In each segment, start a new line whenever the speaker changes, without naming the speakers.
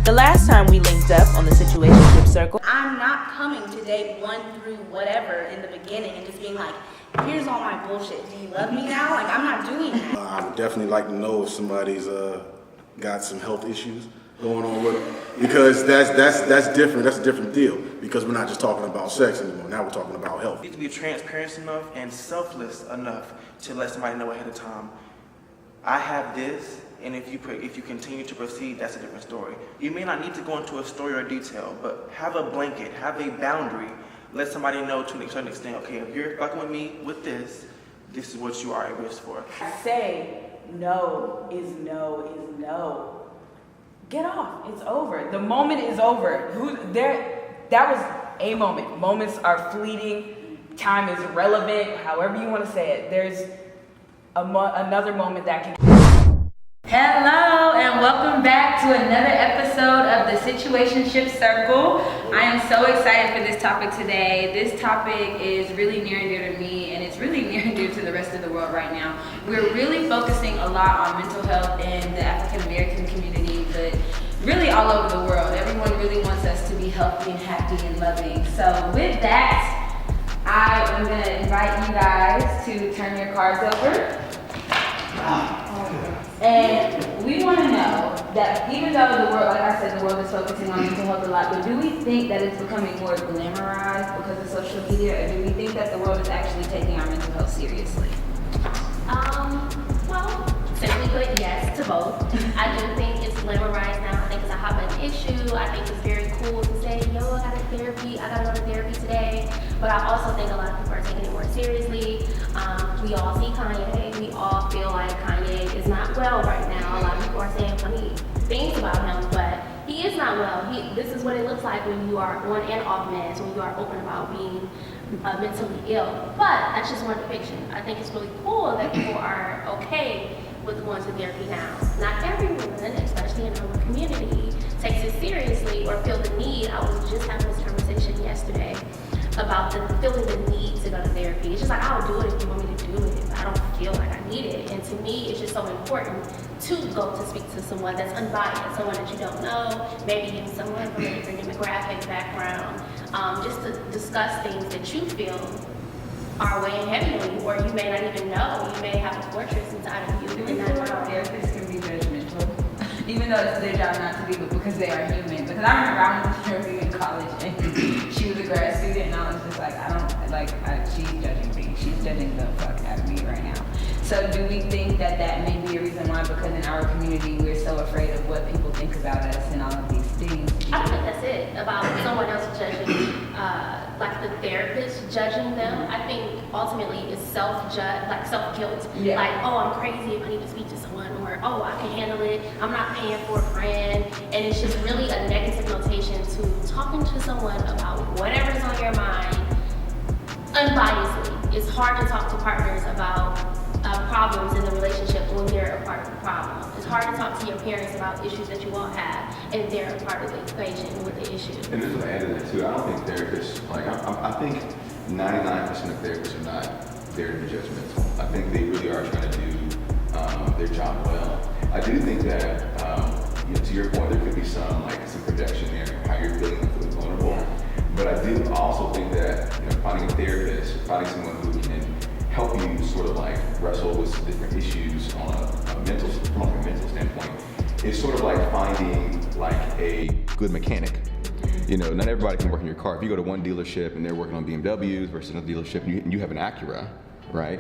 The last time we linked up on the Situationship Circle,
I'm not coming to date 1 through whatever in the beginning and just being like, here's all my bullshit. Do you love me now? Like, I'm not doing that.
I would definitely like to know if somebody's got some health issues going on with them, because that's different. That's a different deal, because we're not just talking about sex anymore. Now we're talking about health.
You need to be transparent enough and selfless enough to let somebody know ahead of time, I have this, and if you continue to proceed, that's a different story. You may not need to go into a story or detail, but have a blanket, have a boundary. Let somebody know to a certain extent, okay, if you're fucking with me with this, this is what you are at risk for.
say no is no is no. Get off. It's over. The moment is over. That was a moment. Moments are fleeting. Time is relevant. However you want to say it. There's another moment that can.
Hello and welcome back to another episode of the Situationship Circle. I am so excited for this topic today. This topic is really near and dear to me, and it's really near and dear to the rest of the world right now. We're really focusing a lot on mental health in the African American community, but really all over the world. Everyone really wants us to be healthy and happy and loving. So with that, I am going to invite you guys to turn your cards over. And we want to know that even though the world, like I said, the world is focusing on mental health a lot, but do we think that it's becoming more glamorized because of social media, or do we think that the world is actually taking our mental health seriously?
Well, simply put, yes to both. I do think it's glamorized now. I think it's a hot button issue. I think it's very cool to say, yo, I got a therapy, I gotta go to therapy today. But I also think a lot of people are taking it more seriously. We all see Kanye. We all feel like Kanye is not well right now. A lot of people are saying funny things about him, but he is not well. This is what it looks like when you are on and off meds, when you are open about being mentally ill. But that's just one depiction. I think it's really cool that people are okay with going to therapy now. Not everyone, especially in our community, takes it seriously or feel the need. I was just having this conversation yesterday about feeling the need to go to therapy. It's just like, I'll do it if you want me to do it, but I don't feel like I need it. And to me, it's just so important to go to speak to someone that's unbiased, someone that you don't know, maybe even someone from a different demographic background, just to discuss things that you feel are weighing heavy on you, or you may not even know. You may have a fortress inside of you.
Do we feel like therapists can be judgmental? Even though it's their job not to be, but because they are human. Because I remember I went to therapy in college, and she was a grad student, and I was just like, she's judging me. She's judging the fuck out of me right now. So do we think that may be a reason why, because in our community, we're so afraid of what people think about us and all of these things?
I don't think that's it, about someone else judging, like the therapist judging them. I think ultimately it's self-guilt.
Yeah.
Like, oh, I'm crazy if I need to speak to someone, or oh, I can handle it, I'm not paying for a friend. And it's just really a negative notation to talking to someone about whatever's on your mind unbiasedly. It's hard to talk to partners about problems in the relationship when they're a part of the problem. It's hard to talk to your parents about issues that you all have, and they're a part of the equation with the issue.
And this is what I added that too. I don't think therapists, I think 99% of therapists are not there to be judgmental. I think they really are trying to do their job well. I do think that, to your point, there could be some projection there, how you're feeling vulnerable. But I do also think that finding a therapist, finding someone who can help you sort of wrestle with some different issues on a mental standpoint, is sort of like finding a good mechanic. Not everybody can work in your car. If you go to one dealership and they're working on BMWs versus another dealership and you have an Acura, right?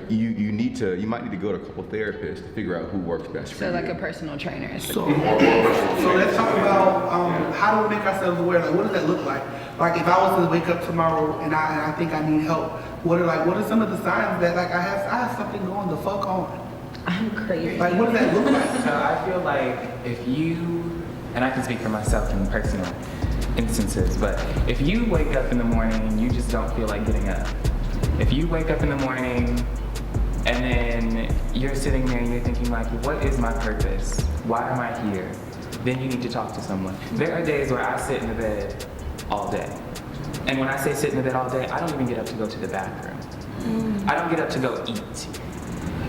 You might need to go to a couple therapists to figure out who works best for you.
So like a personal trainer.
So let's talk about how do we make ourselves aware? What does that look like? If I was to wake up tomorrow and I think I need help, what are some of the signs that I have something going the fuck on?
I'm crazy.
What does that look like?
So I feel like if you, and I can speak for myself in personal instances, but if you wake up in the morning and you just don't feel like getting up, if you wake up in the morning and then you're sitting there and you're thinking what is my purpose? Why am I here? Then you need to talk to someone. There are days where I sit in the bed all day. And when I say sit in the bed all day, I don't even get up to go to the bathroom. I don't get up to go eat.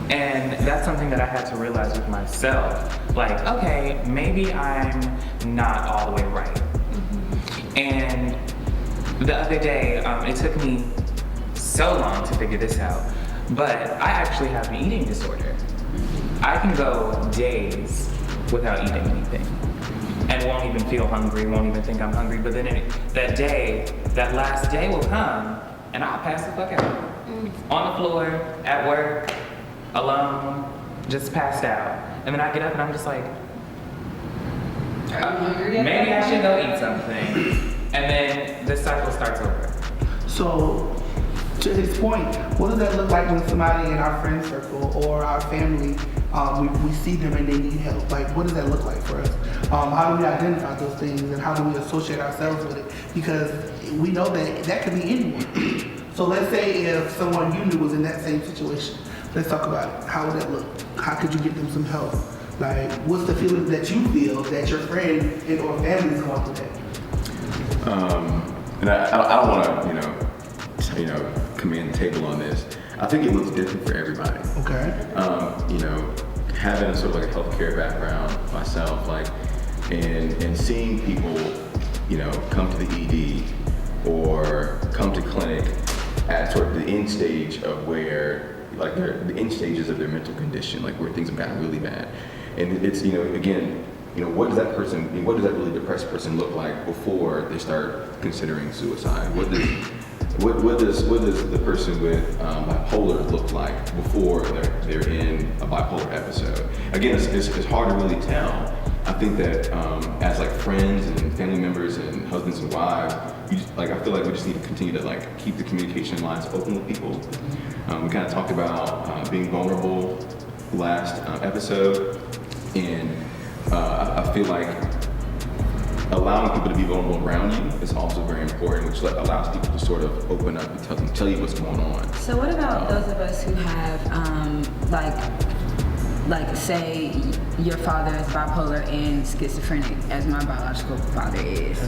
And that's something that I had to realize with myself. Like, okay, maybe I'm not all the way right. And the other day, it took me so long to figure this out, but I actually have an eating disorder. I can go days without eating anything and won't even feel hungry, won't even think I'm hungry, but then that last day will come and I'll pass the fuck out. On the floor, at work, alone, just passed out. And then I get up and I'm just like, maybe I should go eat something. And then the cycle starts over.
So, to his point, what does that look like when somebody in our friend circle or our family, we see them and they need help? Like, what does that look like for us? How do we identify those things and how do we associate ourselves with it? Because we know that could be anyone. So let's say if someone you knew was in that same situation, let's talk about it. How would that look? How could you get them some help? Like, what's the feeling that you feel that your friend and or family is going through that?
And I don't want to, command the table on this. I think it looks different for everybody.
Okay.
Having a sort of like a healthcare background myself, like, and seeing people, come to the ED or come to clinic at sort of the end stage of where, like, the end stages of their mental condition, like where things have gotten really bad. And it's, again, what does that really depressed person look like before they start considering suicide? What does the person with bipolar look like before they're in a bipolar episode? Again, it's hard to really tell. I think that as like friends and family members and husbands and wives, I feel like we just need to continue to keep the communication lines open with people. We kind of talked about being vulnerable last episode, and I feel like allowing people to be vulnerable around you is also very important, which allows people to sort of open up and tell you what's going on.
So what about those of us who have, like say your father is bipolar and schizophrenic, as my biological father is.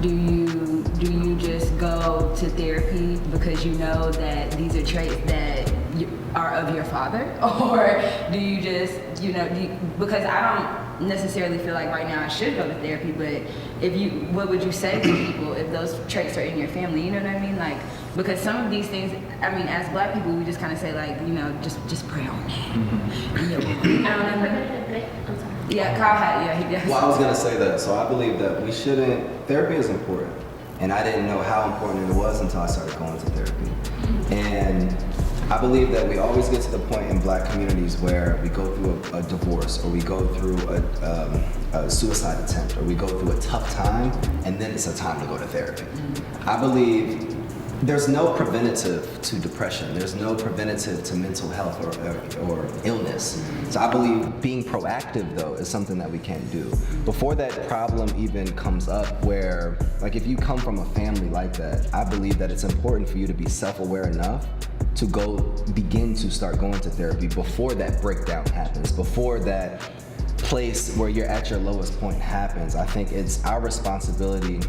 Do you just go to therapy because you know that these are traits that are of your father, or do you just, because I don't necessarily feel like right now I should go to therapy, but what would you say to people if those traits are in your family? You know what I mean? Like, because some of these things, as Black people, we just kind of say just pray on me. Yeah, Kyle had, he does.
Well, I was gonna say that. So I believe that we shouldn't. Therapy is important, and I didn't know how important it was until I started going to therapy. And I believe that we always get to the point in Black communities where we go through a divorce, or we go through a suicide attempt, or we go through a tough time, and then it's a time to go to therapy. I believe there's no preventative to depression. There's no preventative to mental health or illness. So I believe being proactive, though, is something that we can't do. Before that problem even comes up, where, like, if you come from a family like that, I believe that it's important for you to be self-aware enough to begin to start going to therapy before that breakdown happens, before that place where you're at your lowest point happens. I think it's our responsibility,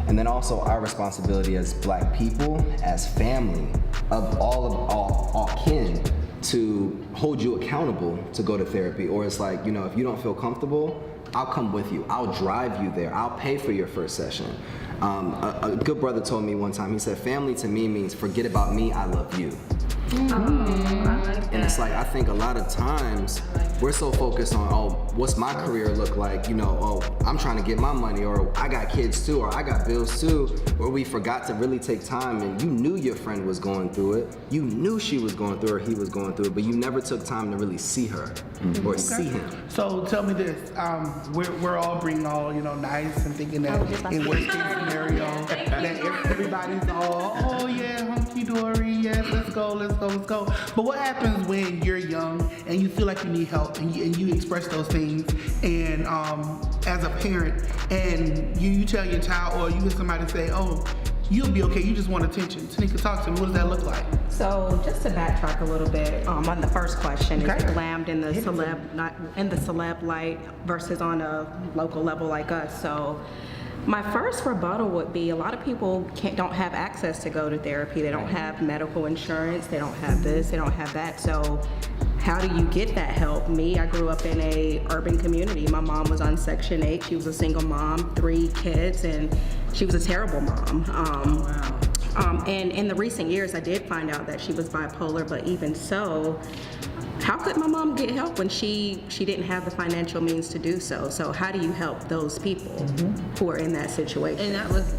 and then also our responsibility as Black people, as family, of all kin, to hold you accountable to go to therapy. Or it's like, if you don't feel comfortable, I'll come with you. I'll drive you there. I'll pay for your first session. A good brother told me one time, he said, family to me means forget about me, I love you.
I like that.
And it's like, I think a lot of times we're so focused on, what's my career look like? I'm trying to get my money, or I got kids too, or I got bills too, where we forgot to really take time. And you knew your friend was going through it. You knew she was going through it, or he was going through it, but you never took time to really see her or see him.
So tell me this, we're all being all, nice and thinking that in worst case scenario, that everybody's all, hunky-dory, yes, let's go. But what happens when you're young and you feel like you need help and you express those things, and as a parent, and you tell your child, or you hear somebody say, you'll be okay, you just want attention. Tanika, talk to me, what does that look like?
So just to backtrack a little bit on the first question,
Okay.
is it glammed in the celeb light versus on a local level like us? So my first rebuttal would be, a lot of people don't have access to go to therapy. They don't have medical insurance. They don't have this. They don't have that. So how do you get that help? Me, I grew up in a urban community. My mom was on Section 8. She was a single mom, 3 kids, and she was a terrible mom. And in the recent years, I did find out that she was bipolar, but even so, how could my mom get help when she didn't have the financial means to do so? So how do you help those people who are in that situation?
And that was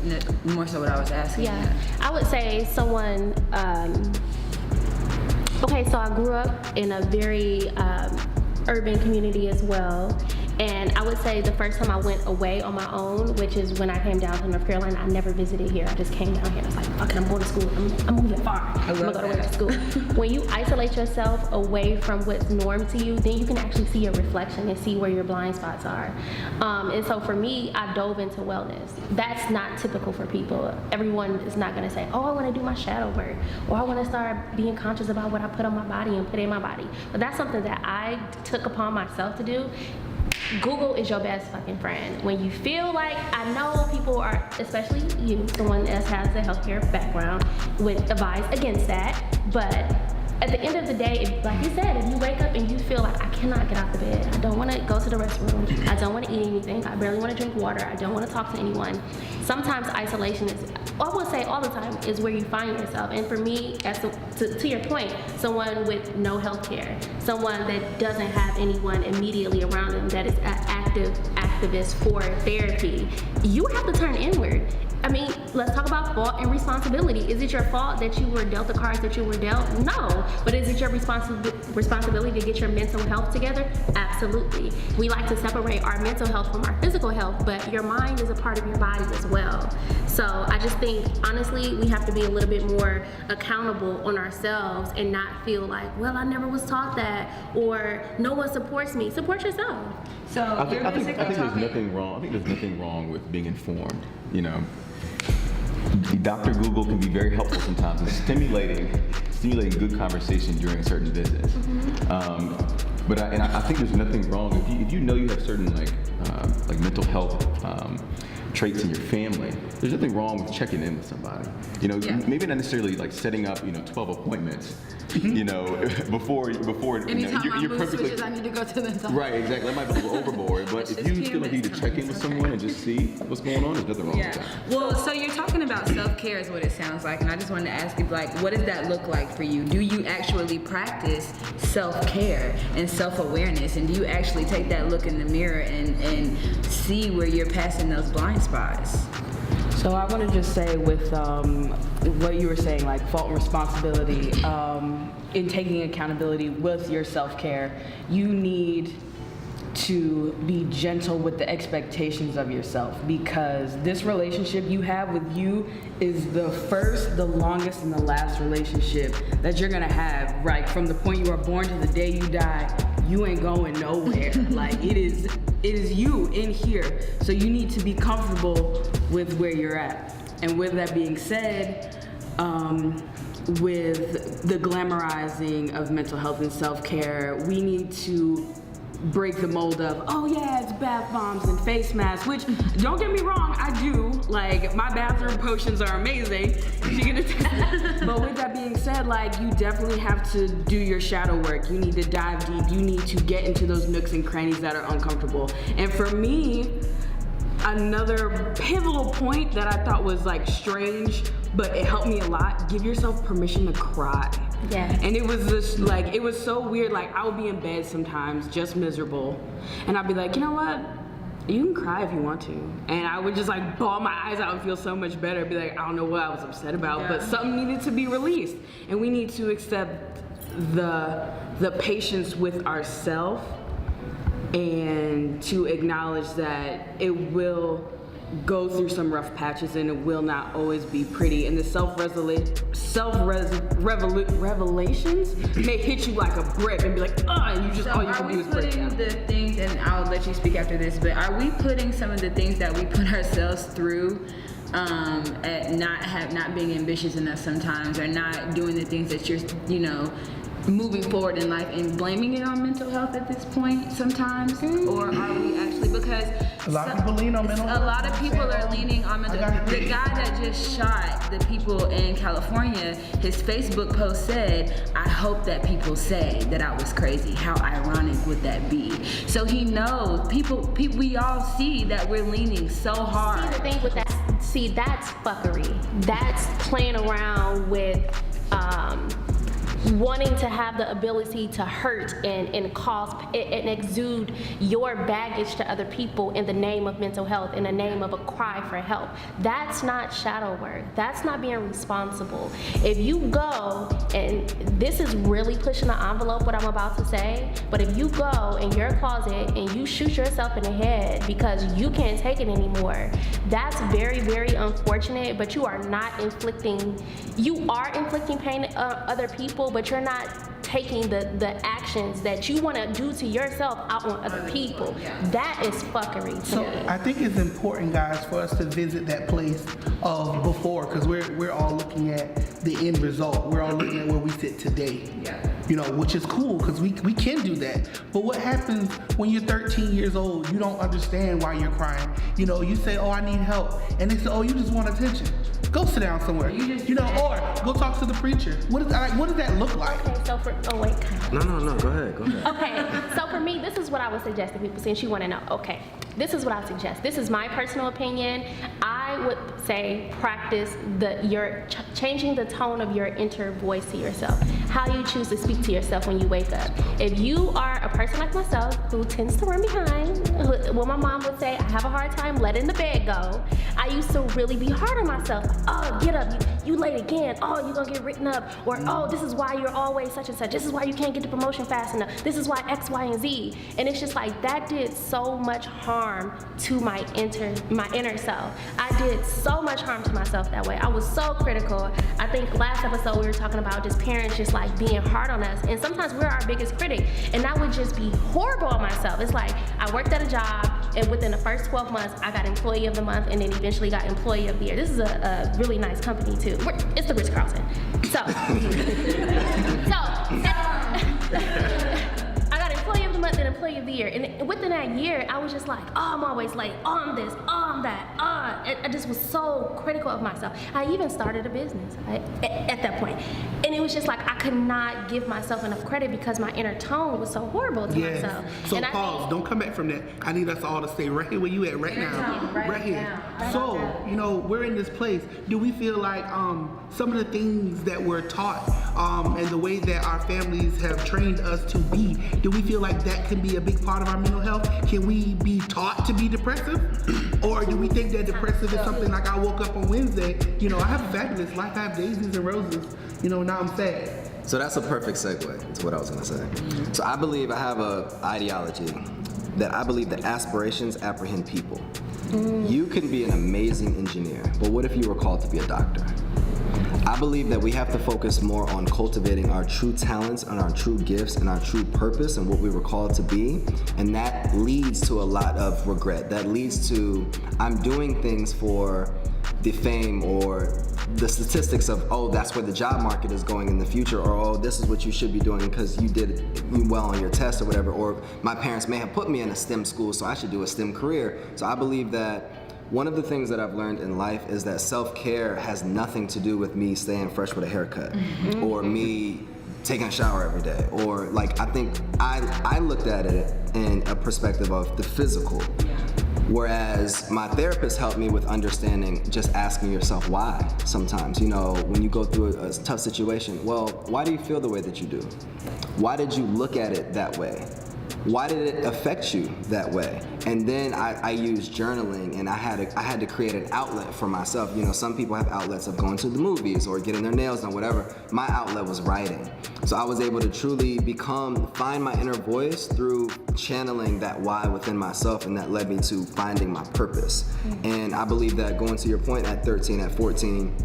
more so what I was asking.
Yeah, I would say someone, okay, so I grew up in a very urban community as well. And I would say the first time I went away on my own, which is when I came down to North Carolina, I never visited here. I just came down here. I was like, okay, I'm going to school. I'm moving far. I'm going to go to school. When you isolate yourself away from what's norm to you, then you can actually see your reflection and see where your blind spots are. And so for me, I dove into wellness. That's not typical for people. Everyone is not going to say, oh, I want to do my shadow work, or I want to start being conscious about what I put on my body and put in my body. But that's something that I took upon myself to do. Google is your best fucking friend. When you feel like, I know people are, especially you, someone that has a healthcare background, would advise against that, but at the end of the day, like you said, if you wake up and you feel like, I cannot get out the bed, I don't want to go to the restroom, I don't want to eat anything, I barely want to drink water, I don't want to talk to anyone. Sometimes isolation is, I would say all the time, is where you find yourself. And for me, as to your point, someone with no health care, someone that doesn't have anyone immediately around them that is an activist for therapy, you have to turn inward. I mean, let's talk about fault and responsibility. Is it your fault that you were dealt the cards that you were dealt? No. But is it your responsibility to get your mental health together? Absolutely. We like to separate our mental health from our physical health, but your mind is a part of your body as well. So I just think, honestly, we have to be a little bit more accountable on ourselves and not feel like, well, I never was taught that, or no one supports me. Support yourself.
So
I think
basically
there's
talking-
nothing wrong. I think there's nothing wrong with being informed. You know, Dr. Google can be very helpful sometimes in stimulating good conversation during certain visits. But I think there's nothing wrong if you know you have certain like mental health traits in your family. There's nothing wrong with checking in with somebody. You know, maybe not necessarily like setting up 12 appointments. You know, before
Anytime
you're
my mood
perfectly
switches, I need to go to the doctor.
right. Exactly. That might be a little overboard, but
It's
if
just
you feel like you need to check in with someone and just see what's going on, there's nothing wrong with that.
Well, so you're talking about self-care is what it sounds like, and I just wanted to ask you, like, what does that look like for you? Do you actually practice self-care and self-awareness, and do you actually take that look in the mirror and see where you're passing those blind spots?
So I want to just say with what you were saying, like fault and responsibility, in taking accountability with your self-care, you need to be gentle with the expectations of yourself, because this relationship you have with you is the first, the longest, and the last relationship that you're gonna have. Right from the point you are born to the day you die, you ain't going nowhere. Like it is you in here. So you need to be comfortable with where you're at. And with that being said, with the glamorizing of mental health and self-care, we need to break the mold of, oh yeah, it's bath bombs and face masks, which, don't get me wrong, I do. Like, my bathroom potions are amazing. You can attest. But with that being said, like, you definitely have to do your shadow work. You need to dive deep. You need to get into those nooks and crannies that are uncomfortable. And for me, another pivotal point that I thought was like strange, but it helped me a lot, give yourself permission to cry.
Yeah.
And it was just like, it was so weird. Like I would be in bed sometimes just miserable, and I'd be like, you know what? You can cry if you want to. And I would just like bawl my eyes out and feel so much better. Be like, I don't know what I was upset about, but something needed to be released. And we need to accept the patience with ourselves, and to acknowledge that it will go through some rough patches and it will not always be pretty. And the revelations may hit you like a brick and be like, and you just, all you can do is break down.
The things, and I'll let you speak after this, but are we putting some of the things that we put ourselves through at not being ambitious enough sometimes, or not doing the things that you're, moving forward in life and blaming it on mental health at this point sometimes? Or are we actually, because
A lot of people lean on mental health.
a lot of people are leaning on mental health. The guy that just shot the people in California, his Facebook post said, "I hope that people say that I was crazy. How ironic would that be?" So he knows, people we all see that we're leaning so hard.
See, the thing with that, that's fuckery. That's playing around with wanting to have the ability to hurt and cause and exude your baggage to other people in the name of mental health, in the name of a cry for help. That's not shadow work. That's not being responsible. If you go, and this is really pushing the envelope what I'm about to say, but if you go in your closet and you shoot yourself in the head because you can't take it anymore, that's very, very unfortunate, but you are inflicting pain on other people, but you're not taking the actions that you want to do to yourself out on other people. That is fuckery to
So
me.
I think it's important, guys, for us to visit that place of before, because we're all looking at the end result. We're all looking at where we sit today. You know, which is cool because we can do that. But what happens when you're 13 years old? You don't understand why you're crying. You know, you say, "Oh, I need help," and they say, "Oh, you just want attention." Go sit down somewhere. You know, or go talk to the preacher. What does that look like?
Okay, so go ahead.
No, go ahead.
Okay, so for me, this is what I would suggest to people, since you want to know. Okay, this is what I would suggest. This is my personal opinion. I would say practice changing the tone of your inner voice to yourself. How you choose to speak to yourself when you wake up. If you are a person like myself who tends to run behind, what my mom would say, I have a hard time letting the bed go. I used to really be hard on myself. Oh, get up, you late again. Oh, you're gonna get written up. Or, oh, this is why you're always such and such. This is why you can't get the promotion fast enough. This is why X, Y, and Z. And it's just like, that did so much harm to my inner self. I did so much harm to myself that way. I was so critical. I think last episode we were talking about just parents just like being hard on us. And sometimes we're our biggest critic. And I would just be horrible on myself. It's like, I worked at a job, and within the first 12 months, I got Employee of the Month, and then eventually got Employee of the Year. This is a really nice company too. It's the Ritz-Carlton. So, I got Employee of the Month and Employee of the Year. And within that year, I was just like, oh, I'm always late. Oh, I'm this. Oh, I'm that. I just was so critical of myself. I even started a business at that point. And it was just like, I could not give myself enough credit because my inner tone was so horrible to myself.
So
And I
pause.
think-
Don't come back from that. I need us all to stay right here where you at right now. Right here. So, you know, we're in this place. Do we feel like some of the things that we're taught and the way that our families have trained us to be, do we feel like that can be a big part of our mental health? Can we be taught to be depressive? Or do we think that depressive is something like, I woke up on Wednesday, you know, I have a fabulous life, I have daisies and roses, you know, now I'm sad.
So that's a perfect segue to what I was gonna say. So I believe I have a ideology that I believe that aspirations apprehend people. You can be an amazing engineer, but what if you were called to be a doctor? I believe that we have to focus more on cultivating our true talents and our true gifts and our true purpose and what we were called to be. And that leads to a lot of regret. That leads to, I'm doing things for the fame or the statistics of, oh, that's where the job market is going in the future, or oh, this is what you should be doing because you did well on your test or whatever, or my parents may have put me in a STEM school, so I should do a STEM career. So I believe that one of the things that I've learned in life is that self-care has nothing to do with me staying fresh with a haircut or me taking a shower every day, or like, I think I looked at it in a perspective of the physical. Whereas my therapist helped me with understanding, just asking yourself why sometimes. You know, when you go through a tough situation, well, why do you feel the way that you do? Why did you look at it that way? Why did it affect you that way? And then I used journaling, and I had to create an outlet for myself. You know, some people have outlets of going to the movies or getting their nails done, whatever. My outlet was writing. So I was able to truly find my inner voice through channeling that why within myself, and that led me to finding my purpose. And I believe that, going to your point, at 13, at 14,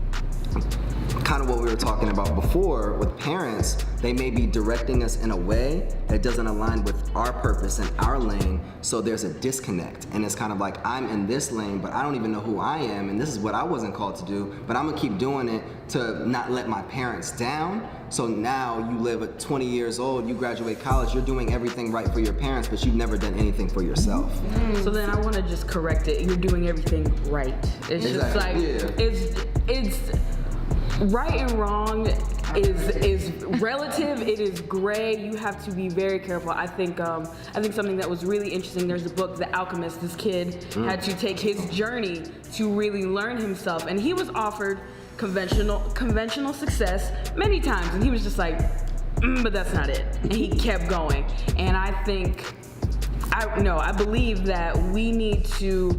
kind of what we were talking about before with parents. They may be directing us in a way that doesn't align with our purpose and our lane, so there's a disconnect. And it's kind of like, I'm in this lane, but I don't even know who I am, and this is what I wasn't called to do, but I'm gonna keep doing it to not let my parents down. So now you live at 20 years old, you graduate college, you're doing everything right for your parents, but you've never done anything for yourself.
So then I want to just correct it. You're doing everything right. It's just like, it's right and wrong is relative. It is gray. You have to be very careful. I think something that was really interesting. There's a book, The Alchemist. This kid had to take his journey to really learn himself, and he was offered conventional success many times, and he was just like, but that's not it, and he kept going. And I believe that we need to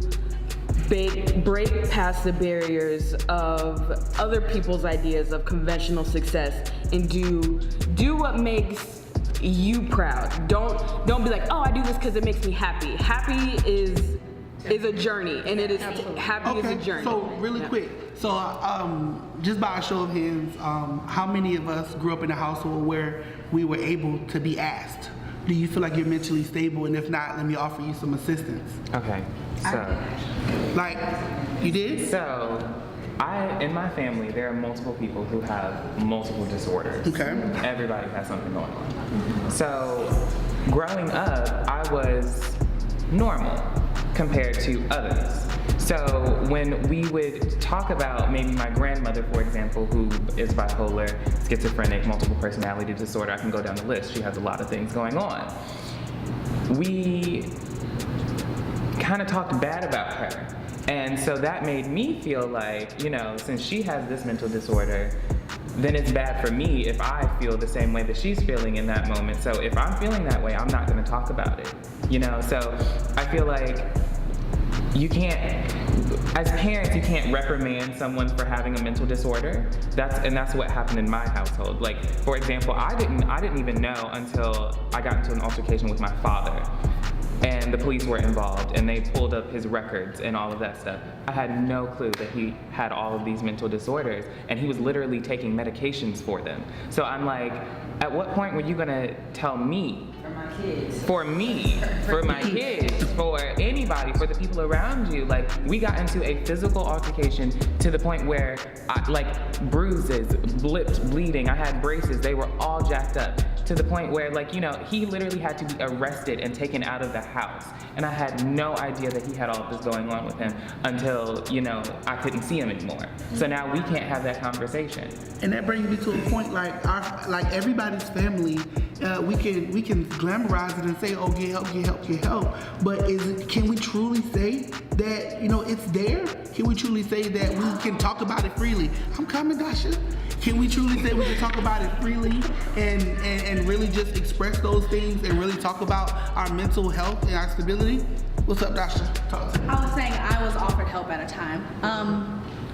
break past the barriers of other people's ideas of conventional success and do what makes you proud. Don't be like, oh, I do this because it makes me happy. Happy is a journey, and it is happy is a journey.
So really quick, just by a show of hands, how many of us grew up in a household where we were able to be asked? Do you feel like you're mentally stable? And if not, let me offer you some assistance.
Okay, so.
Like, you did?
So, in my family, there are multiple people who have multiple disorders.
Okay.
Everybody has something going on. So, growing up, I was normal compared to others. So when we would talk about maybe my grandmother, for example, who is bipolar, schizophrenic, multiple personality disorder, I can go down the list. She has a lot of things going on. We kind of talked bad about her. And so that made me feel like, since she has this mental disorder, then it's bad for me if I feel the same way that she's feeling in that moment. So if I'm feeling that way, I'm not going to talk about it. So I feel like you can't, as parents, you can't reprimand someone for having a mental disorder. That's what happened in my household. Like, for example, I didn't even know until I got into an altercation with my father. And the police were involved, and they pulled up his records and all of that stuff. I had no clue that he had all of these mental disorders, and he was literally taking medications for them. So I'm like, at what point were you gonna tell me?
For my kids.
For me, for my kids, for anybody, for the people around you. Like, we got into a physical altercation to the point where, bruises, blips, bleeding, I had braces, they were all jacked up. To the point where, he literally had to be arrested and taken out of the house. And I had no idea that he had all of this going on with him until, I couldn't see him anymore. So now we can't have that conversation.
And that brings me to a point, like everybody's family, we can glamorize it and say, oh, get help. But can we truly say that, it's there? Can we truly say that we can talk about it freely? I'm coming, Dasha. Can we truly say we can talk about it freely and really just express those things and really talk about our mental health and our stability? What's up, Dasha? Talk to me.
I was saying I was offered help at a time.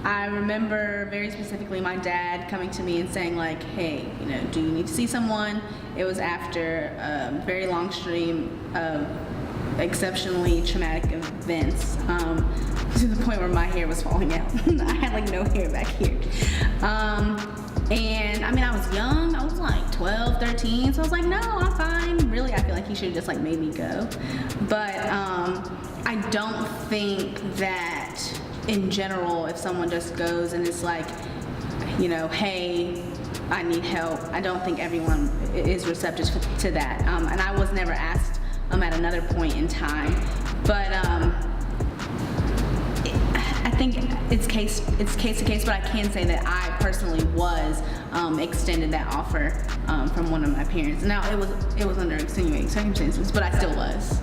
I remember very specifically my dad coming to me and saying like, hey, do you need to see someone? It was after a very long stream of exceptionally traumatic events, to the point where my hair was falling out. I had like no hair back here. And I was young, I was like 12, 13, so I was like, no, I'm fine. Really, I feel like he should have just like made me go. But I don't think that in general, if someone just goes and it's like, hey, I need help, I don't think everyone is receptive to that. And I was never asked at another point in time. But I think it's case to case, but I can say that I personally was extended that offer from one of my parents. Now it was under extenuating circumstances, but I still was.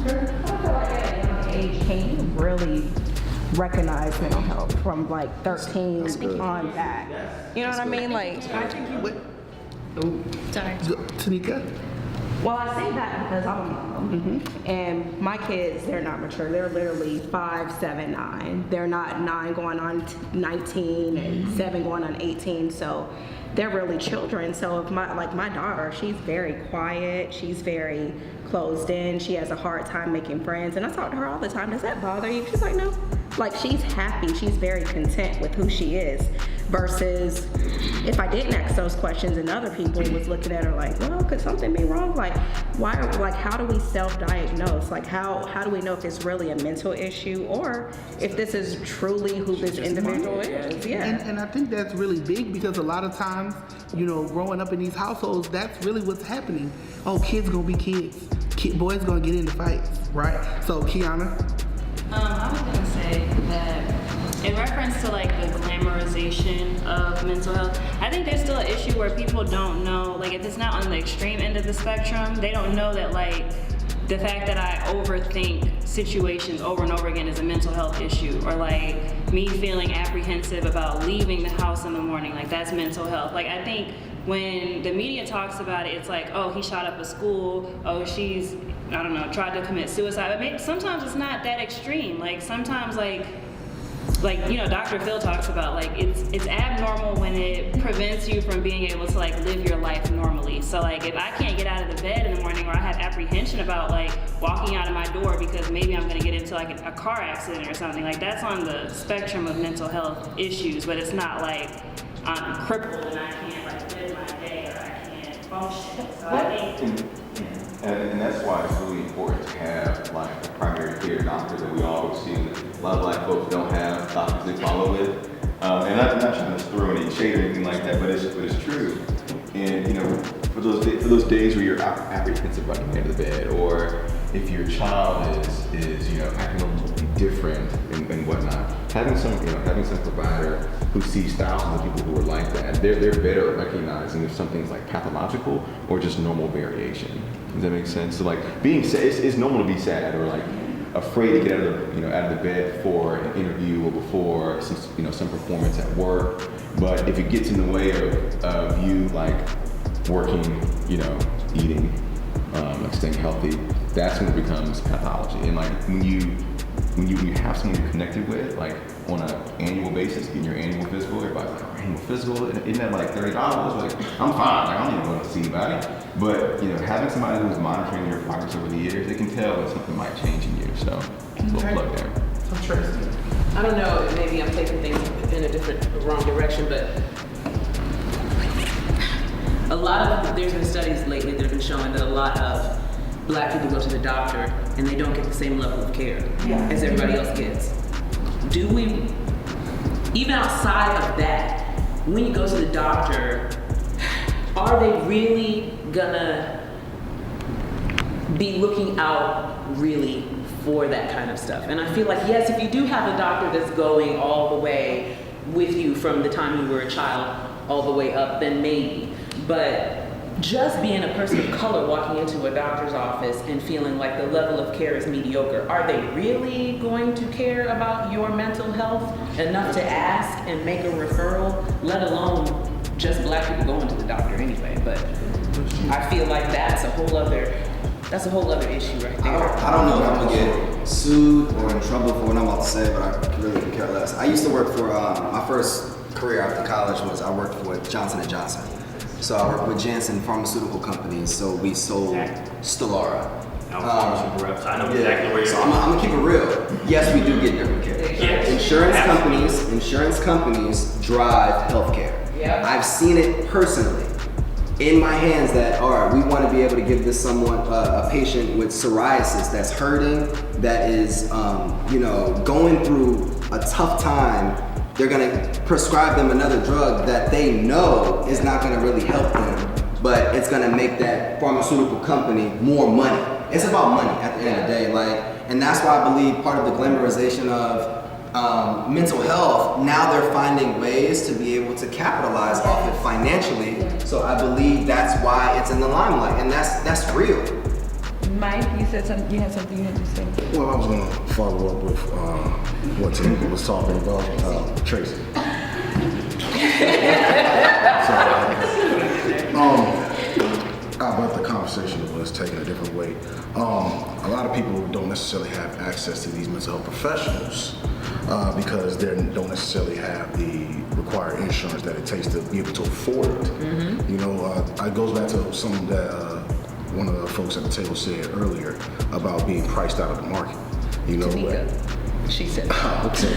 Sure. I feel like at a young age, can you really recognize mental health from like 13 on back? You know what I mean? Like,
I think you would.
Sorry.
Tanika?
well, I say that because I'm a mom, and my kids, they're not mature. They're literally 5, 7, 9. They're not 9 going on 19 and 7 going on 18. So they're really children. So if my daughter, she's very quiet. She's very closed in. She has a hard time making friends. And I talk to her all the time. Does that bother you? She's like, no. Like, she's happy. She's very content with who she is. versus if I didn't ask those questions and other people was looking at her like, well, could something be wrong? Like, why? Like, how do we self-diagnose? Like, how do we know if it's really a mental issue or if this is truly who this individual is? Yeah.
And I think that's really big because a lot of times, you know, growing up in these households, that's really what's happening. Oh, kids gonna be kids. Boys gonna get into fights, right? So, Kiana?
I was gonna say that in reference to like the glamorization of mental health, I think there's still an issue where people don't know, like if it's not on the extreme end of the spectrum, they don't know that like the fact that I overthink situations over and over again is a mental health issue, or like me feeling apprehensive about leaving the house in the morning, like that's mental health. Like I think when the media talks about it, it's like, oh, he shot up a school, oh, she's, I don't know, tried to commit suicide. But maybe sometimes it's not that extreme. Like sometimes like you know, Dr. Phil talks about like it's abnormal when it prevents you from being able to like live your life normally. So like if I can't get out of the bed in the morning, or I have apprehension about like walking out of my door because maybe I'm gonna get into like a car accident or something, like that's on the spectrum of mental health issues, but it's not like I'm crippled and I can't like live my day or I can't function. So I think
And that's why it's really important to have like a primary care doctor that we all see. A lot of black folks don't have doctors they follow with. And I'm not trying to throw any shade or anything like that, but it's true. And you know, for those days where you're apprehensive about getting into the bed, or if your child is you know acting a little different and whatnot, having some provider who sees thousands of people who are like that, they're better at recognizing if something's like pathological or just normal variation. Does that make sense? So like being sad, it's normal to be sad or like afraid to get out of the bed before an interview or before some performance at work. But if it gets in the way of you like working, eating, like staying healthy, that's when it becomes pathology. And like when you have someone you're connected with, like on an annual basis, getting your annual physical, everybody's like, annual physical, isn't that like $30? Like, I'm fine, like, I don't need to go to see anybody. But having somebody who's monitoring your progress over the years, they can tell when something might change in you. So, a little plug there.
Interesting.
I don't know, maybe I'm taking things in a wrong direction, but there's been studies lately that have been showing that a lot of black people go to the doctor and they don't get the same level of care as everybody else gets. Do we, even outside of that, when you go to the doctor, are they really gonna be looking out really for that kind of stuff? And I feel like, yes, if you do have a doctor that's going all the way with you from the time you were a child all the way up, then maybe. But just being a person of color walking into a doctor's office and feeling like the level of care is mediocre, are they really going to care about your mental health enough to ask and make a referral, let alone just black people going to the doctor anyway? But I feel like that's a whole other issue right there.
I don't know if I'm gonna get sued or in trouble for what I'm about to say, but I really could care less. I used to work for, my first career after college was I worked with Johnson & Johnson. So I worked with Janssen Pharmaceutical Companies, so we sold Stelara.
I'm a pharmaceutical rep, so I know exactly where you're
So I'm gonna keep it real. Yes, we do get different care.
Yes.
Insurance companies drive healthcare.
Yeah.
I've seen it personally in my hands that, all right, we want to be able to give this someone, a patient with psoriasis that's hurting, that is, going through a tough time. They're gonna prescribe them another drug that they know is not gonna really help them, but it's gonna make that pharmaceutical company more money. It's about money at the end of the day, and that's why I believe part of the glamorization of mental health, now they're finding ways to be able to capitalize off it financially. So I believe that's why it's in the limelight, and that's real.
Mike, you had something you had to say.
Well, I was going to follow up with what Tamika was talking about, Tracy. About the conversation was taking a different way. A lot of people don't necessarily have access to these mental health professionals because they don't necessarily have the required insurance that it takes to be able to afford it. Mm-hmm. It goes back to something that one of the folks at the table said earlier about being priced out of the market.
Tamika, she said.
Okay.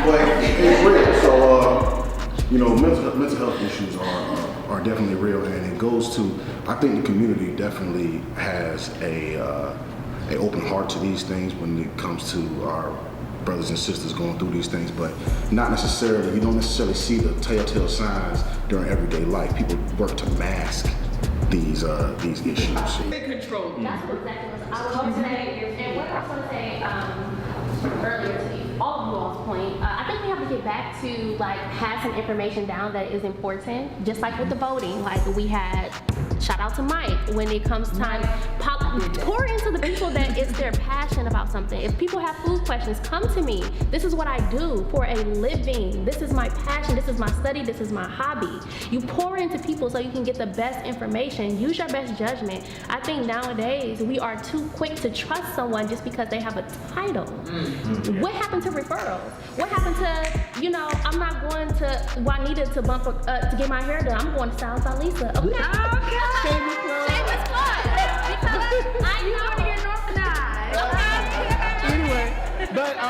But it's real. So, mental health issues are definitely real, and it goes to, I think the community definitely has a open heart to these things when it comes to our brothers and sisters going through these things, but not necessarily, you don't necessarily see the telltale signs during everyday life. People work to mask these issues.
That's exactly what I was going to say. And what I was going to say earlier to all of you all's point, I think we have to get back to like passing information down that is important. Just like with the voting, like we had. Shout out to Mike when it comes time. Pour into the people that is their passion about something. If people have food questions, come to me. This is what I do for a living. This is my passion. This is my study. This is my hobby. You pour into people so you can get the best information. Use your best judgment. I think nowadays we are too quick to trust someone just because they have a title. Mm-hmm. What happened to referrals? What happened to, I'm not going to Juanita to to get my hair done. I'm going to South Lisa. Okay. Shameless plug. Because I know to get organized.
Anyway, but
I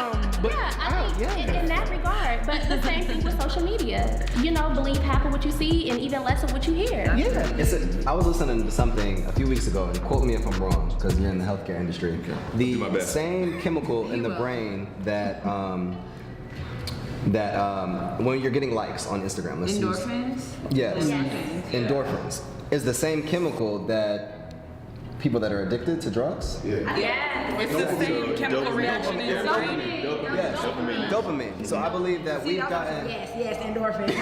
think in that regard, but the same thing with social media. Believe half of what you see and even less of what you hear.
Yeah. I was listening to something a few weeks ago, and quote me if I'm wrong, because you're in the healthcare industry. The same chemical in the brain that when you're getting likes on Instagram,
Endorphins?
Yes. Endorphins is the same chemical that people that are addicted to drugs.
Yeah, it's the same chemical reaction in the brain.
Yes, dopamine. So I believe that we've gotten.
Yes, endorphins.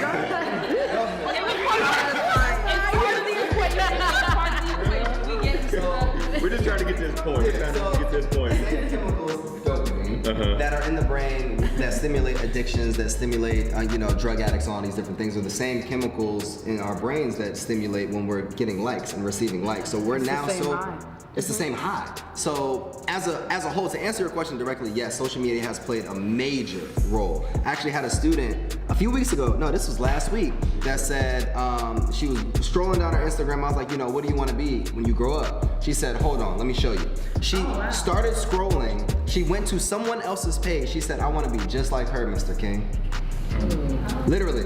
We're just trying to get to this point.
Same chemicals, dopamine, that are in the brain that stimulate addictions, that stimulate, drug addicts and all these different things, are the same chemicals in our brains that stimulate when we're getting likes and receiving likes. So we're now it's the same high. So as a whole, to answer your question directly, yes, social media has played a major role. I actually had a student a few weeks ago, no, this was last week, that said she was strolling down her Instagram. I was like, what do you want to be when you grow up? She said, hold on, let me show you. She started scrolling. She went to someone else's page. She said, I want to be just like her, Mr. King. Literally.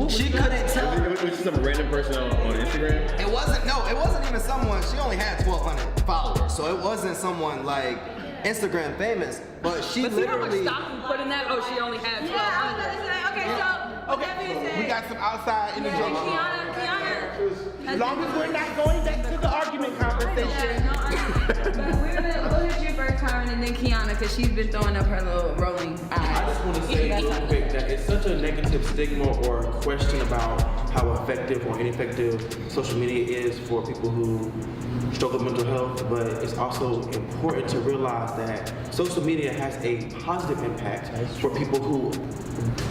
She couldn't tell.
Was it some random person on Instagram?
It wasn't even someone, she only had 1,200 followers. So it wasn't someone like Instagram famous, but she literally.
Stop putting that. Oh, she only had 1,200.
okay, we got some outside in the joke.
Kiana.
As long as we're not going back to the argument conversation.
But we'll hit you first, Carmen, and then Kiana, because she's been throwing up her little rolling eyes.
I just want to say real quick that it's such a negative stigma or question about how effective or ineffective social media is for people who struggle with mental health, but it's also important to realize that social media has a positive impact for people who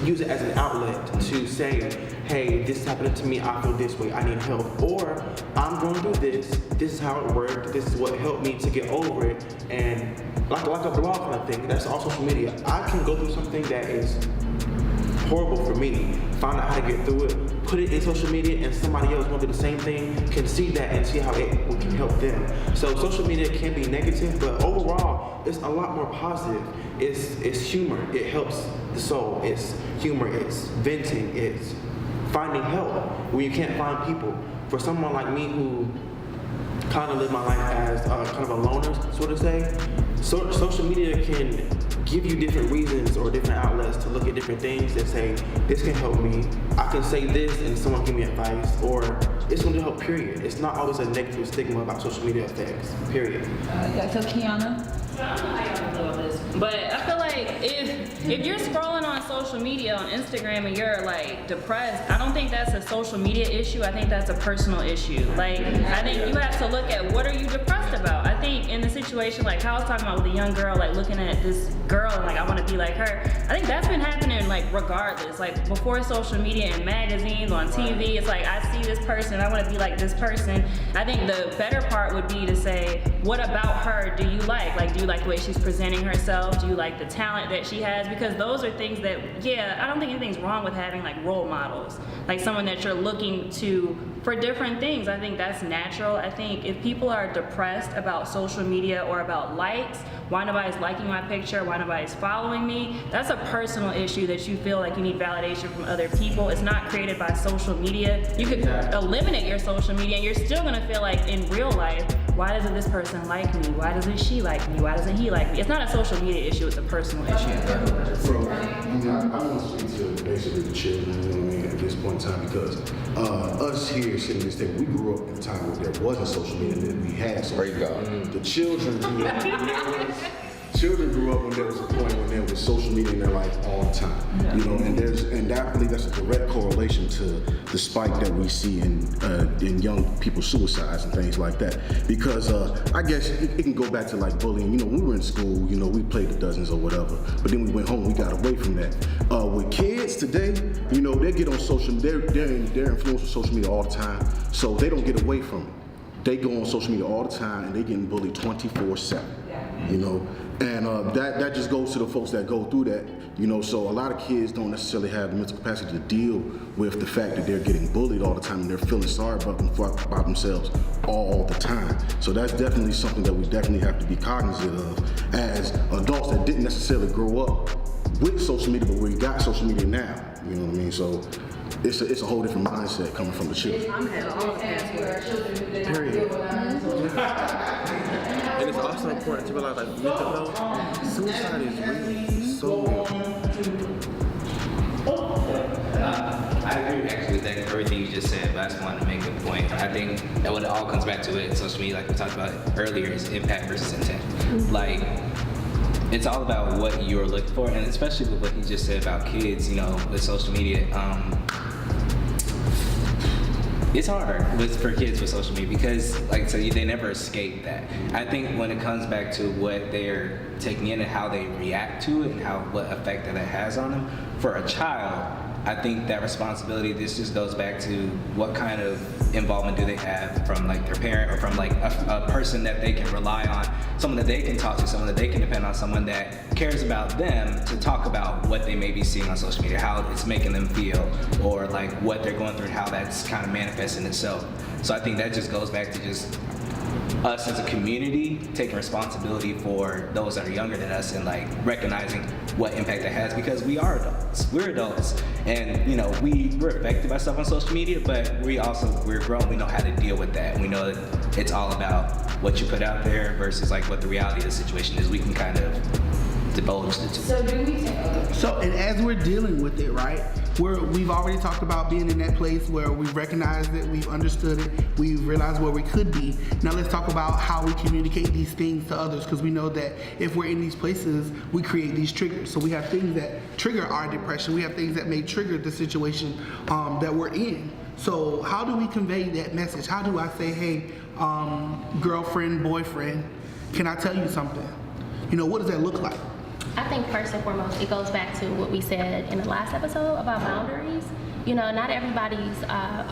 use it as an outlet to say, hey, this is happening to me, I feel this way, I need help. Or I'm going through this is how it worked, this is what helped me to get over it. And like a blog kind of thing, that's all social media. I can go through something that is horrible for me, find out how to get through it, put it in social media, and somebody else going through the same thing can see that and see how it can help them. So social media can be negative, but overall, it's a lot more positive. It's humor, it helps the soul. It's humor, it's venting, it's finding help when you can't find people. For someone like me who kind of live my life as kind of a loner, so to say, social media can give you different reasons or different outlets to look at different things and say, this can help me. I can say this and someone give me advice, or it's going to help, period. It's not always a negative stigma about social media effects, period.
So Kiana?
I don't know how y'all feel about this, but I feel like if you're scrolling on social media on Instagram and you're like depressed, I don't think that's a social media issue. I think that's a personal issue. Like, I think you have to look at what are you depressed about. I think in the situation like how I was talking about with a young girl, like looking at this girl and like I want to be like her. I think that's been happening like regardless. Like before social media and magazines, on TV, it's like I see this person, I want to be like this person. I think the better part would be to say, what about her do you like? Like, do you like the way she's presenting herself? Do you like the talent that she has? Because those are things that yeah, I don't think anything's wrong with having like role models, like someone that you're looking to for different things. I think that's natural. I think if people are depressed about social media or about likes, why nobody's liking my picture, why nobody's following me, that's a personal issue that you feel like you need validation from other people. It's not created by social media. You could eliminate your social media and you're still gonna feel like in real life, why doesn't this person like me? Why doesn't she like me? Why doesn't he like me? It's not a social media issue, it's a personal issue.
I want to speak to basically the children, you know what I mean, at this point in time, because us here sitting at this table, we grew up in a time where there wasn't social media, that we had social media. The children grew up, children grew up when there was a point when there was social media in their life all the time, you know, and I believe that's a direct correlation to the spike that we see in young people's suicides and things like that. Because I guess it can go back to like bullying. You know, when we were in school, you know, we played the dozens or whatever, but then we went home, we got away from that. With kids today, you know, they get on social, they're influenced with social media all the time, so they don't get away from it. They go on social media all the time and they getting bullied 24/7, you know? And that just goes to the folks that go through that, you know, so a lot of kids don't necessarily have the mental capacity to deal with the fact that they're getting bullied all the time and they're feeling sorry about themselves all the time. So that's definitely something that we definitely have to be cognizant of as adults that didn't necessarily grow up with social media, but we got social media now, you know what I mean? So it's a whole different mindset coming from the children.
I'm had all the passwords.
Period. And it's also important to realize, like, mental health, suicide is real, so real.
I agree actually with everything you just said, but I just wanted to make a point. I think that what it all comes back to it, social media, like we talked about earlier, is impact versus intent. Like, it's all about what you're looking for, and especially with what you just said about kids, you know, with social media. It's hard for kids with social media because, like, so they never escape that. I think when it comes back to what they're taking in and how they react to it and what effect that it has on them, for a child, I think that responsibility, this just goes back to what kind of involvement do they have from like their parent or from like a person that they can rely on, someone that they can talk to, someone that they can depend on, someone that cares about them to talk about what they may be seeing on social media, how it's making them feel, or like what they're going through and how that's kind of manifesting itself. So I think that just goes back to just us as a community taking responsibility for those that are younger than us and like recognizing what impact that has, because we are adults. We're adults, and you know we're affected by stuff on social media, but we're grown. We know how to deal with that. We know that it's all about what you put out there versus like what the reality of the situation is. We can kind of divulge the two.
So do we
So, and as we're dealing with it, right, we've already talked about being in that place where we've recognized it, we've understood it, we've realized where we could be. Now let's talk about how we communicate these things to others, because we know that if we're in these places, we create these triggers. So we have things that trigger our depression, we have things that may trigger the situation that we're in. So how do we convey that message? How do I say, hey, girlfriend, boyfriend, can I tell you something? You know, what does that look like?
I think first and foremost, it goes back to what we said in the last episode about boundaries. You know, not everybody's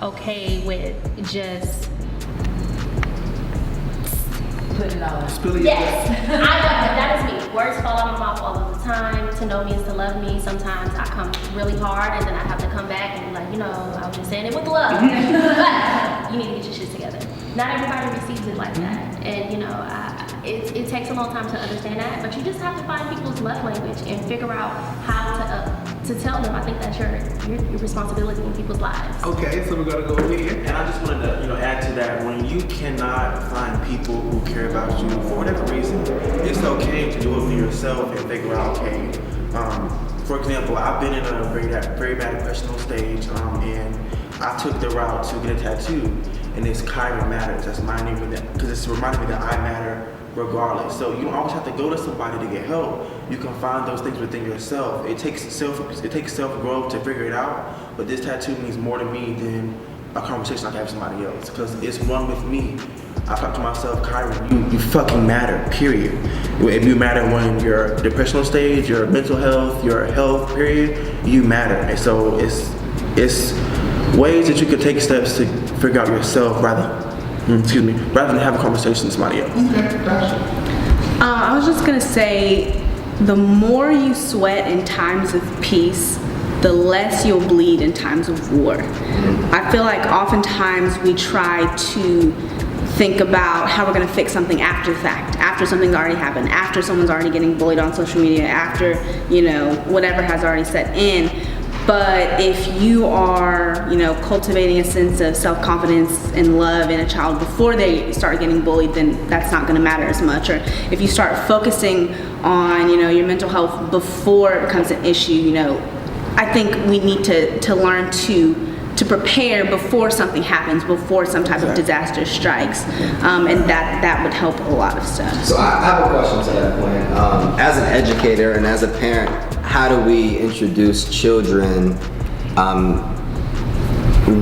okay with just
put it all?
Spilling
yes, that is me. Words fall out of my mouth all of the time. To know me is to love me. Sometimes I come really hard and then I have to come back and be like, you know, I was just saying it with love. But you need to get your shit together. Not everybody receives it like that. And you know, it takes a long time to understand that, but you just have to find people's love language and figure out how to tell them. I think that's your responsibility in people's lives.
Okay, so we're gonna go over here.
And I just wanted to, add to that. When you cannot find people who care about you for whatever reason, it's okay to do it for yourself and figure out, okay. For example, I've been in a very bad depressional stage, and I took the route to get a tattoo, and it's Kyron Matters. That's my name with that, because it's reminding me that I matter regardless. So you don't always have to go to somebody to get help. You can find those things within yourself. It takes self-growth to figure it out, but this tattoo means more to me than a conversation I can have with somebody else, because it's one with me. I talk to myself, Kyron, you fucking matter, period. If you matter when you're depressional stage, your mental health, your health, period, you matter. And so it's ways that you could take steps to figure out yourself rather than have a conversation with somebody else.
I was just gonna say, the more you sweat in times of peace, the less you'll bleed in times of war. I feel like oftentimes we try to think about how we're going to fix something after the fact, after something's already happened, after someone's already getting bullied on social media, after, whatever has already set in. But if you are, cultivating a sense of self-confidence and love in a child before they start getting bullied, then that's not going to matter as much. Or if you start focusing on, your mental health before it becomes an issue, I think we need to learn to prepare before something happens, before some type of disaster strikes, and that would help a lot of stuff.
So I have a question to that point. As an educator and as a parent, how do we introduce children,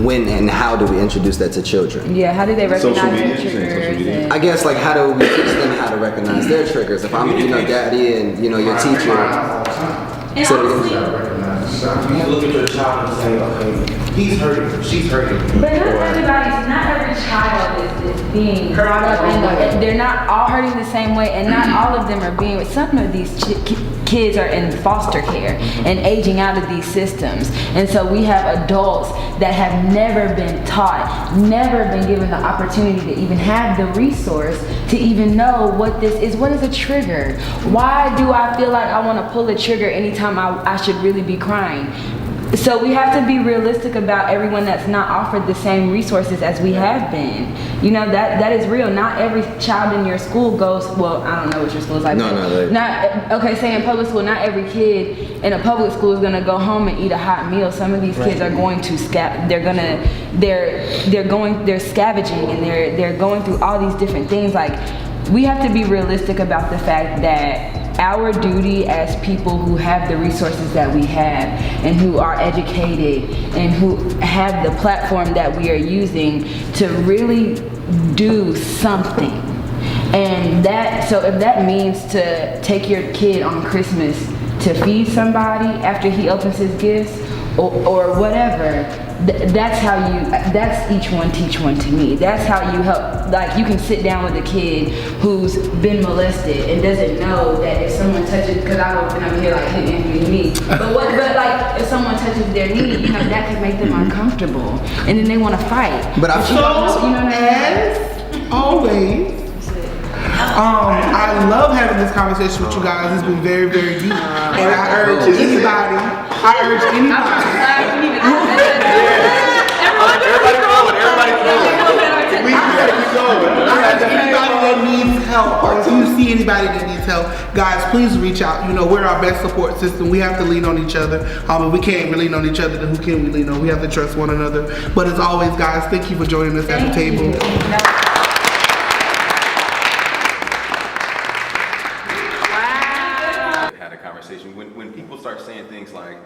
when and how do we introduce that to children?
Yeah, how do they recognize
Social media,
their
you're saying social
triggers?
media?
I guess, like, how do we teach them how to recognize their triggers? If I'm, daddy and, your teacher.
And
So-
honestly,
You look at your child and say, okay, he's hurting, she's hurting.
but not every child is being brought up, and they're not all hurting the same way, and not all of them are being. Some of these kids are in foster care and aging out of these systems, and so we have adults that have never been taught, never been given the opportunity to even have the resource to even know what this is. What is a trigger? Why do I feel like I want to pull a trigger anytime I should really be crying? So we have to be realistic about everyone that's not offered the same resources as we have been. That is real. Not every child in your school goes, well, I don't know what your school is like. Say in public school, not every kid in a public school is gonna go home and eat a hot meal. Some of these kids are going to they're scavenging, and they're going through all these different things. Like, we have to be realistic about the fact that our duty as people who have the resources that we have and who are educated and who have the platform that we are using to really do something. And so if that means to take your kid on Christmas to feed somebody after he opens his gifts or whatever, that's each one teach one to me. That's how you help. Like, you can sit down with a kid who's been molested and doesn't know that if someone touches, because I've been up here like hitting me, but like if someone touches their knee, that could make them uncomfortable, and then they want to fight.
But as always, I love having this conversation with you guys. It's been very, very deep, and I urge anybody.
Everybody going. We gotta keep going.
Anybody that needs help, or if you see anybody that needs help, guys, please reach out. We're our best support system. We have to lean on each other. If we can't lean on each other, then who can we lean on? We have to trust one another. But as always, guys, thank you for joining us at the table.
Had a conversation when people start saying things like,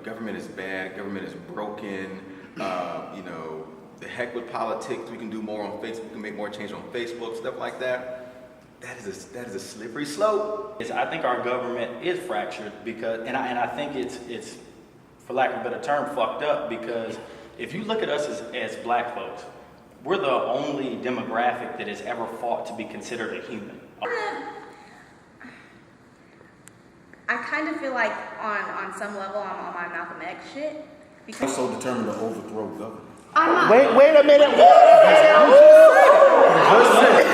government is bad, government is broken, the heck with politics, we can do more on Facebook, we can make more change on Facebook, stuff like that. That is a slippery slope.
I think our government is fractured because, and I think it's, for lack of a better term, fucked up, because if you look at us as black folks, we're the only demographic that has ever fought to be considered a human.
I kind of feel like on some level I'm on my Malcolm X shit. Because
I'm so determined to overthrow government.
I'm not.
Wait a minute.
Just say it.